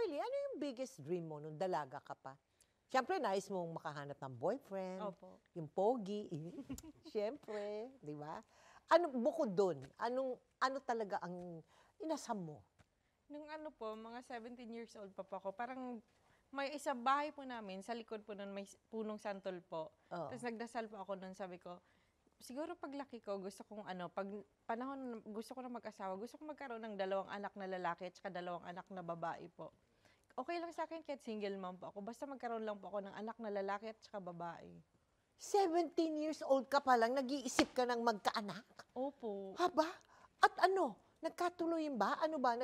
Marley, ano yung biggest dream mo nung dalaga ka pa? Siyempre, nais mong makahanap ng boyfriend, Opo. yung pogi. Siyempre, di ba? Ano, bukod doon, ano talaga ang inasam mo? Nung ano po, mga 17 years old pa po ako, parang may isa bahay po namin, sa likod po nun may punong santol po. Oo. Tapos nagdasal po ako nun, sabi ko, siguro paglaki ko, gusto kong pag panahon gusto ko na mag-asawa, gusto kong magkaroon ng 2 anak na lalaki at saka 2 anak na babae po. Okay lang sa akin kahit single mom po ako, basta magkaroon lang po ako ng anak na lalaki at saka babae. 17 years old ka pa lang, nag-iisip ka ng magkaanak? Opo. Haba? At ano? Nagkatuloy ba? Ano ba?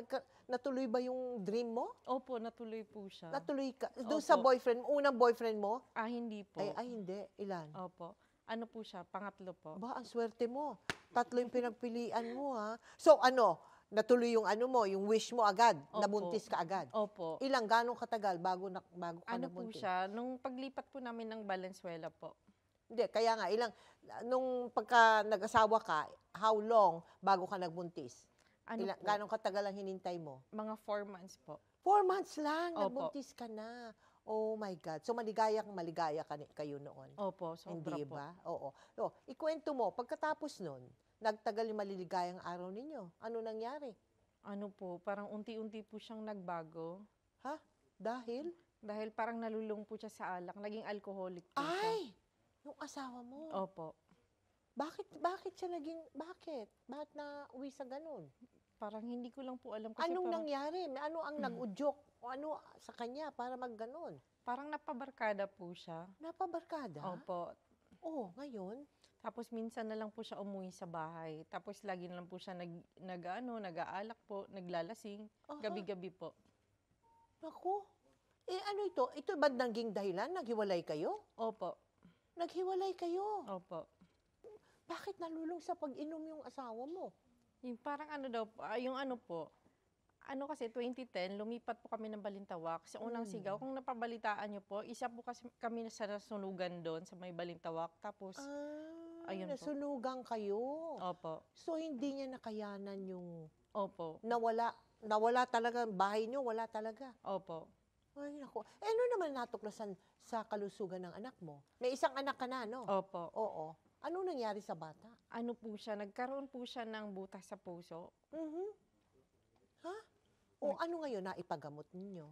Natuloy ba yung dream mo? Opo, natuloy po siya. Natuloy ka? Doon sa Opo. boyfriend, unang boyfriend mo? Hindi po. Ay, hindi. Ilan? Opo. Ano po siya? Pangatlo po. Ba, ang swerte mo. 3 yung pinagpilian mo, ha? So, natuloy yung yung wish mo agad? Opo. Nabuntis ka agad? Opo. Ganong katagal bago ka Ano po nabuntis? siya? Nung paglipat po namin ng Valenzuela po. Hindi, kaya nga, nung pagka nag-asawa ka, how long bago ka nagbuntis? Ano po? Ganong katagal ang hinintay mo? Mga 4 months po. 4 months lang, Opo. nagbuntis ka na. Oh my God. So, maligaya kayo noon. Opo, sobra Hindi po. ba? Oo. So, ikwento mo, pagkatapos nun, nagtagal yung maliligayang araw ninyo. Ano nangyari? Ano po, parang unti-unti po siyang nagbago. Ha? Dahil? Dahil parang nalulung po siya sa alak. Naging alcoholic po siya. Ay! Yung asawa mo. Opo. Bakit siya bakit? Bakit na uwi sa ganun? Parang hindi ko lang po alam kasi Anong parang, nangyari? Ano ang nag-udyok? O ano sa kanya para magganon? parang napabarkada po siya. Napabarkada? Opo. Oo, ngayon? Tapos minsan na lang po siya umuwi sa bahay. Tapos lagi na lang po siya nag-aalak po, naglalasing. Aha. Gabi-gabi po. Naku. Ano ito? Ito ba naging dahilan? Naghiwalay kayo? Opo. Naghiwalay kayo? Opo. Bakit nalulung sa pag-inom yung asawa mo? Yung parang yung kasi 2010, lumipat po kami ng Balintawak. Sa unang sigaw, kung napabalitaan niyo po, isa po kasi kami sa nasunugan doon sa may Balintawak. Tapos, ayun po. Nasunugan kayo. Opo. So, hindi niya nakayanan yung Opo. nawala talaga, bahay niyo, wala talaga. Opo. Ay, naku. Ano naman natuklasan sa kalusugan ng anak mo? May isang anak ka na, no? Opo. Oo. Ano nangyari sa bata? Ano po siya, nagkaroon po siya ng butas sa puso. Ha? O ano ngayon naipagamot ninyo?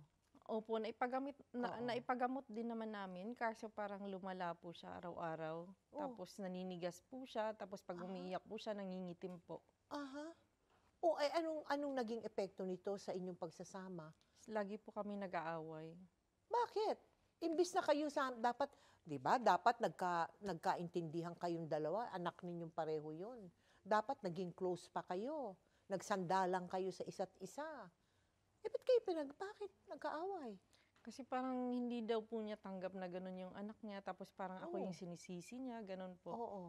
Opo, naipagamot din naman namin, kaso parang lumala po siya araw-araw. Tapos naninigas po siya, tapos pag umiiyak po siya, nangingitim po. Aha. Anong naging epekto nito sa inyong pagsasama? Lagi po kami nag-aaway. Bakit? Imbis na kayo dapat, 'di ba? Dapat nagkaintindihan kayong dalawa, anak ninyong pareho 'yon. Dapat naging close pa kayo. Nagsandalang kayo sa isa't isa. Bakit nagkaaway? Kasi parang hindi daw po niya tanggap na ganun yung anak niya, tapos parang ako yung sinisisi niya, ganun po. Oo.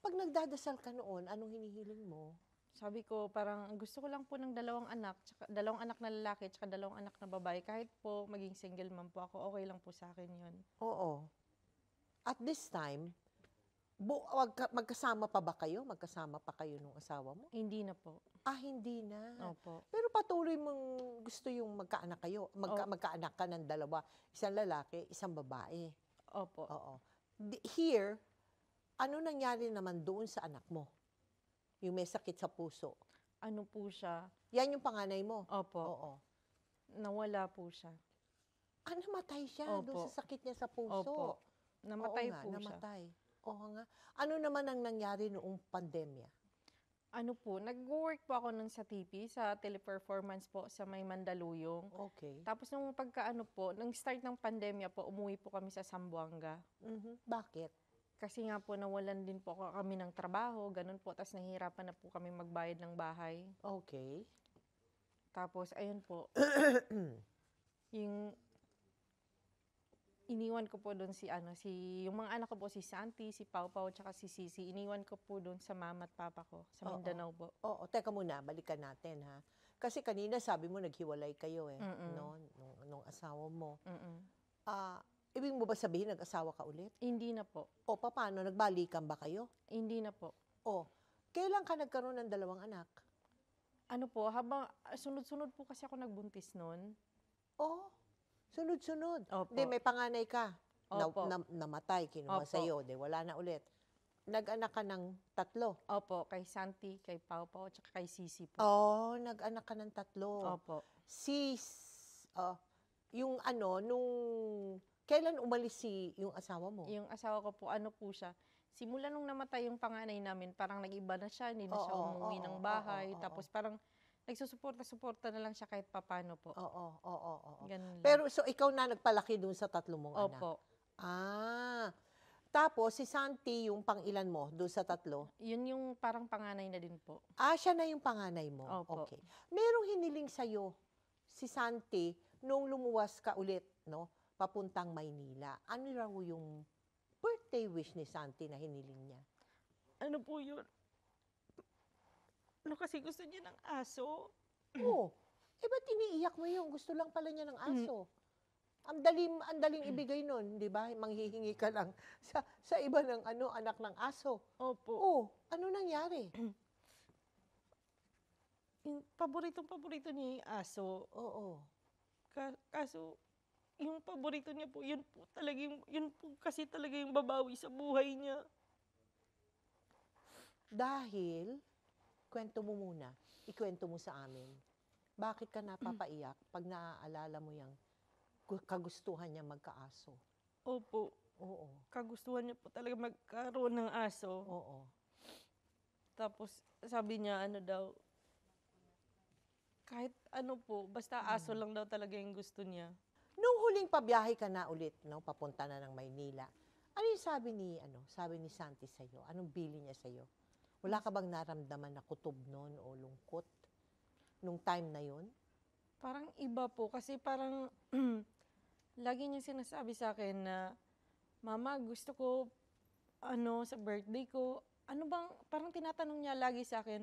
Pag nagdadasal ka noon, anong hinihiling mo? Sabi ko, parang gusto ko lang po ng 2 anak na lalaki, tsaka 2 anak na babae. Kahit po maging single mom po ako, okay lang po sa akin yun. Oo. At this time, magkasama pa ba kayo? Magkasama pa kayo nung asawa mo? Hindi na po. Hindi na. Opo. Pero patuloy mong gusto yung magkaanak kayo. Magkaanak ka ng 2. Isang lalaki, isang babae. Opo. Oo. Here, ano nangyari naman doon sa anak mo? Yung may sakit sa puso. Ano po siya? Yan yung panganay mo? Opo. Oo. Nawala po siya. Namatay siya Opo. doon sa sakit niya sa puso. Opo. Namatay Oo nga, po siya. namatay. Oo nga. Ano naman ang nangyari noong pandemya? Ano po, nag-work po ako nun sa TP, sa teleperformance po sa may Mandaluyong. Okay. Tapos nung nung start ng pandemya po, umuwi po kami sa Zamboanga. Bakit? Kasi nga po, nawalan din po kami ng trabaho, ganun po. Tapos nahihirapan na po kami magbayad ng bahay. Okay. Tapos, ayun po, yung iniwan ko po doon yung mga anak ko po, si Santi, si Pau Pau, tsaka si Sisi, iniwan ko po doon sa mama at papa ko, sa Mindanao po. Oo, teka muna, balikan natin ha. Kasi kanina sabi mo naghiwalay kayo no? Nung asawa mo. Ibig mo ba sabihin nag-asawa ka ulit? Hindi na po. O paano, nagbalikan ba kayo? Hindi na po. Kailan ka nagkaroon ng 2 anak? Ano po, habang sunod-sunod po kasi ako nagbuntis noon. Oh, sunod-sunod. Opo. Hindi, may panganay ka. Opo. Namatay, kinuha Opo. sa'yo. Di, wala na ulit. Nag-anak ka ng 3. Opo, kay Santi, kay Pau Pau, at saka kay Sisi po. Oh, nag-anak ka ng 3. Opo. Yung nung, kailan umalis yung asawa mo? Yung asawa ko po, ano po siya, simula nung namatay yung panganay namin, parang nag-iba na siya, hindi na siya Oo, umuwi oo, ng oo, bahay. oo. Tapos parang nagsusuporta-suporta na lang siya kahit papano po. Oo. Ganun lang. Pero so ikaw na nagpalaki dun sa 3 mong anak? Opo. Tapos si Santi yung pang-ilan mo dun sa 3? Yun yung parang panganay na din po. Siya na yung panganay mo? Opo. Okay. Merong hiniling sa'yo si Santi nung lumuwas ka ulit, no? Papuntang Maynila. Ano raw yung birthday wish ni Santi na hiniling niya? Ano po yun? Ano kasi gusto niya ng aso? Oh, ba't iniiyak mo yun? Gusto lang pala niya ng aso. Ang daling ibigay nun, di ba? Manghihingi ka lang sa iba ng anak ng aso. Opo. Oh, ano nangyari? Yung paborito niya yung aso. Oo. Kaso, yung paborito niya po, yun po kasi talaga yung babawi sa buhay niya. Dahil, kwento mo muna, ikwento mo sa amin, bakit ka napapaiyak pag naaalala mo yung kagustuhan niya magkaaso? Opo. Oo. Kagustuhan niya po talaga magkaroon ng aso. Oo. Tapos, sabi niya, ano daw, kahit ano po, basta aso lang daw talaga yung gusto niya. Nung huling pabiyahe ka na ulit, no, papunta na ng Maynila, ano yung sabi ni Santi sa'yo? Anong bili niya sa'yo? Wala ka bang naramdaman na kutob nun o lungkot nung time na yun? Parang iba po, kasi parang lagi niya sinasabi sa akin na, Mama, gusto ko, sa birthday ko, parang tinatanong niya lagi sa akin,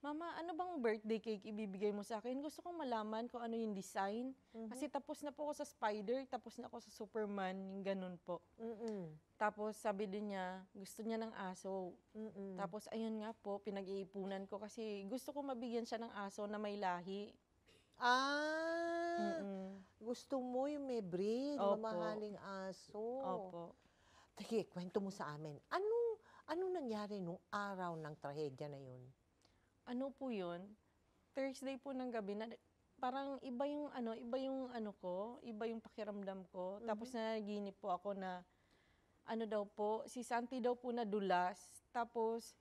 Mama, ano bang birthday cake ibibigay mo sa akin? Gusto kong malaman kung ano yung design. Kasi tapos na po ako sa Spider, tapos na ako sa Superman, yung ganun po. Tapos sabi din niya, gusto niya ng aso. Tapos ayun nga po, pinag-iipunan ko kasi gusto ko mabigyan siya ng aso na may lahi. Gusto mo yung may breed, Opo. mamahaling aso. Opo. Sige, kwento mo sa amin. Anong nangyari nung araw ng trahedya na yun? Ano po yun? Thursday po ng gabi, parang iba yung pakiramdam ko. Tapos nanaginip po ako na, si Santi daw po nadulas. Tapos,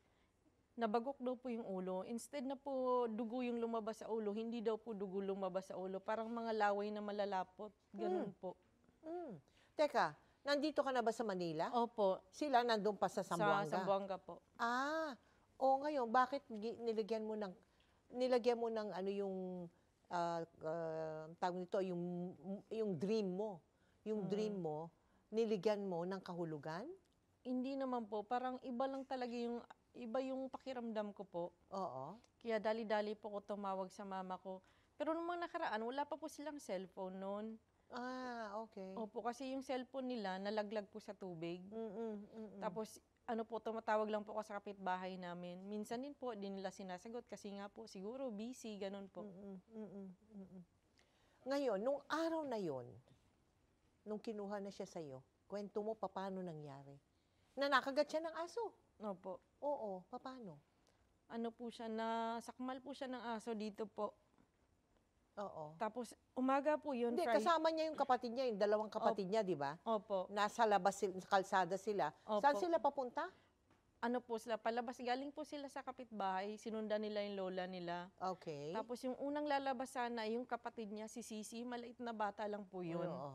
nabagok daw po yung ulo. Instead na po dugo yung lumabas sa ulo, hindi daw po dugo lumabas sa ulo. Parang mga laway na malalapot. Ganun po. Teka, nandito ka na ba sa Manila? Opo. Sila nandun pa sa Zamboanga? Sa Zamboanga po. Ngayon, bakit nilagyan mo ng tawag nito, yung dream mo? Yung dream mo, niligyan mo ng kahulugan? Hindi naman po. Parang iba yung pakiramdam ko po. Oo. Kaya dali-dali po ko tumawag sa mama ko. Pero nung mga nakaraan, wala pa po silang cellphone noon. Okay. Opo, kasi yung cellphone nila nalaglag po sa tubig. Tapos, tumatawag lang po ako sa kapitbahay namin. Minsan din po, di nila sinasagot kasi nga po, siguro busy, ganun po. Ngayon, nung araw na yon, nung kinuha na siya sa'yo, kwento mo paano nangyari? Na nakagat siya ng aso? Opo. Oo, paano? Nasakmal po siya ng aso dito po. Oo. Tapos, umaga po yun. Hindi, kasama niya yung kapatid niya, yung dalawang kapatid niya, di ba? Opo. Nasa labas, sa kalsada sila. Opo. Saan sila papunta? Palabas. Galing po sila sa kapitbahay. Sinundan nila yung lola nila. Okay. Tapos yung unang lalabasan na yung kapatid niya, si Sisi, maliit na bata lang po yun. Oo.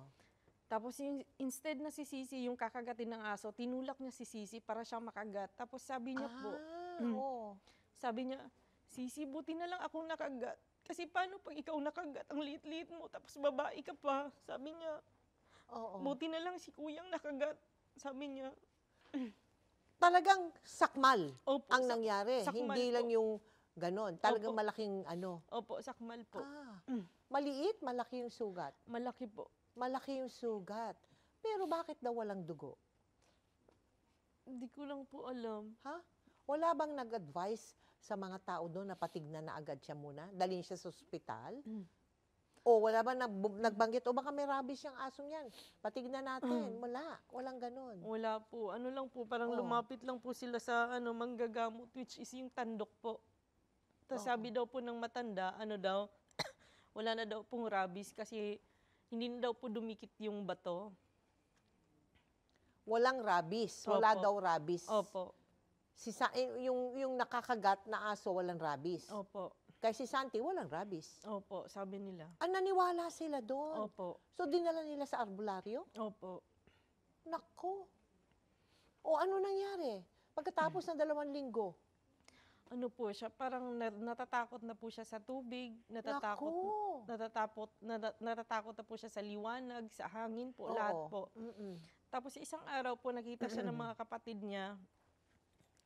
Tapos instead na si Sisi yung kakagatin ng aso, tinulak niya si Sisi para siyang makagat. Tapos sabi niya po, sabi niya, Sisi, buti na lang akong nakagat. Kasi paano pag ikaw nakagat, ang liit-liit mo, tapos babae ka pa. Sabi niya, buti na lang si kuyang nakagat. Sabi niya. Talagang sakmal Opo, ang nangyari. sakmal Hindi po. lang yung ganon. Talagang Opo. malaking Opo, sakmal po. Maliit, malaki yung sugat. Malaki po. Malaki yung sugat. Pero bakit daw walang dugo? Hindi ko lang po alam. Wala bang nag-advise sa mga tao doon na patignan na agad siya muna? Dalhin siya sa ospital? O wala ba nagbanggit, o baka may rabies yung asong yan. Patignan natin. Wala. Walang ganun. Wala po. Ano lang po, parang Oo. lumapit lang po sila sa manggagamot, which is yung tandok po. Tapos Oo. sabi daw po ng matanda, wala na daw pong rabies kasi hindi na daw po dumikit yung bato. Walang rabies. Wala Opo. daw rabies. Opo. Yung nakakagat na aso, walang rabies. Opo. Kaya si Santi, walang rabies. Opo, sabi nila. Naniwala sila doon. Opo. So, dinala nila sa albularyo? Opo. Nako. O ano nangyari? Pagkatapos ng 2 linggo? Ano po siya, parang natatakot na po siya sa tubig, natatakot na po siya sa liwanag, sa hangin po, lahat po. Tapos isang araw po nakita siya ng mga kapatid niya,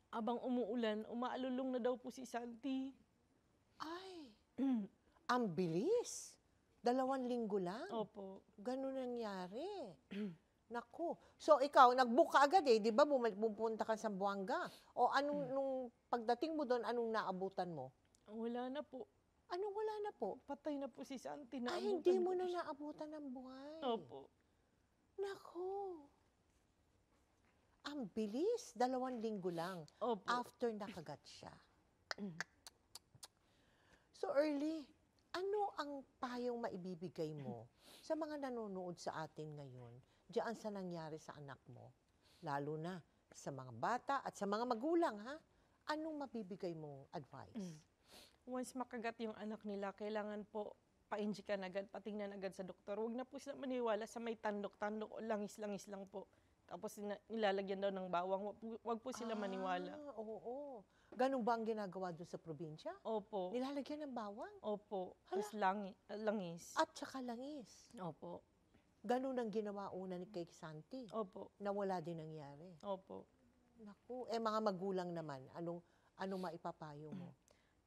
abang umuulan, umaalulong na daw po si Santi. Ay, ang bilis. 2 linggo lang. Opo. Ganun nangyari. Naku. So, ikaw, nag-book ka agad eh. Di ba, pupunta ka sa Buanga? O nung pagdating mo doon, anong naabutan mo? Wala na po. Anong wala na po? Patay na po si Santi. Hindi mo na naabutan ng buhay. Opo. Naku. Ang bilis. 2 linggo lang. Opo. After nakagat siya. So, Early, ano ang payong maibibigay mo sa mga nanonood sa atin ngayon diyan sa nangyari sa anak mo? Lalo na sa mga bata at sa mga magulang, ha? Anong mabibigay mong advice? Once makagat yung anak nila, kailangan po pa-injikan agad, patingnan agad sa doktor. Huwag na po sila maniwala sa may tandok-tandok o langis-langis lang po. Tapos nilalagyan daw ng bawang. Wag po sila maniwala. Oo. Ganun ba ang ginagawa doon sa probinsya? Opo. Nilalagyan ng bawang? Opo. Hala. Tapos langis. At saka langis. Opo. Ganun ang ginawa una ni kay Santi. Opo. Na wala din nangyari. Opo. Naku, mga magulang naman, anong maipapayo mo?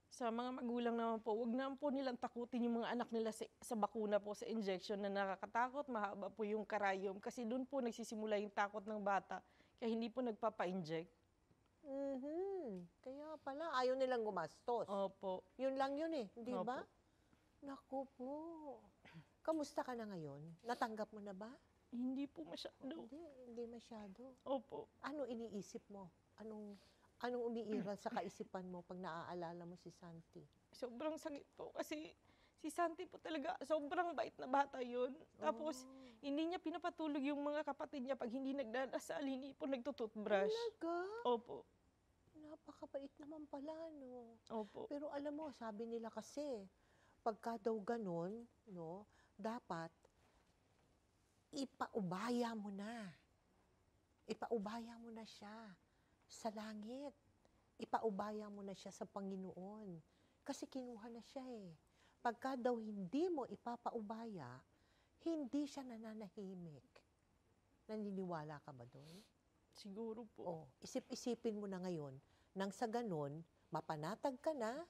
Sa mga magulang naman po, wag naman po nilang takutin yung mga anak nila sa bakuna po, sa injection na nakakatakot, mahaba po yung karayom. Kasi doon po nagsisimula yung takot ng bata. Kaya hindi po nagpapa-inject. Kaya pala, ayaw nilang gumastos. Opo. Yun lang yun eh, di ba? Opo. Naku po. Kamusta ka na ngayon? Natanggap mo na ba? Hindi po masyado. Hindi masyado. Opo. Ano iniisip mo? Anong umiiral sa kaisipan mo pag naaalala mo si Santi? Sobrang sakit po kasi si Santi po talaga, sobrang bait na bata yun. Tapos, hindi niya pinapatulog yung mga kapatid niya pag hindi nagdadasal, hindi po nagtututbrush. Talaga? Opo. Napakabait naman pala, no? Opo. Pero alam mo, sabi nila kasi, pagka daw ganun, no, dapat ipaubaya mo na. Ipaubaya mo na siya sa langit. Ipaubaya mo na siya sa Panginoon. Kasi kinuha na siya eh. Pagka daw hindi mo ipapaubaya, hindi siya nananahimik. Naniniwala ka ba doon? Siguro po. Isip-isipin mo na ngayon, nang sa ganun, mapanatag ka na,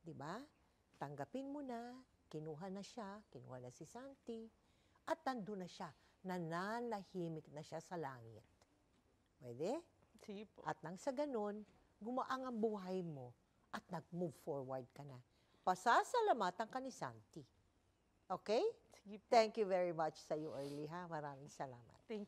di ba? Tanggapin mo na, kinuha na si Santi, at nandun na siya, nananahimik na siya sa langit. Pwede? Sige po. At nang sa ganun, gumaang ang buhay mo at nag-move forward ka na. Pasasalamatan ka ni Santi. Okay? Sige po. Thank you very much sa iyo, Early, ha? Maraming salamat. Thank you.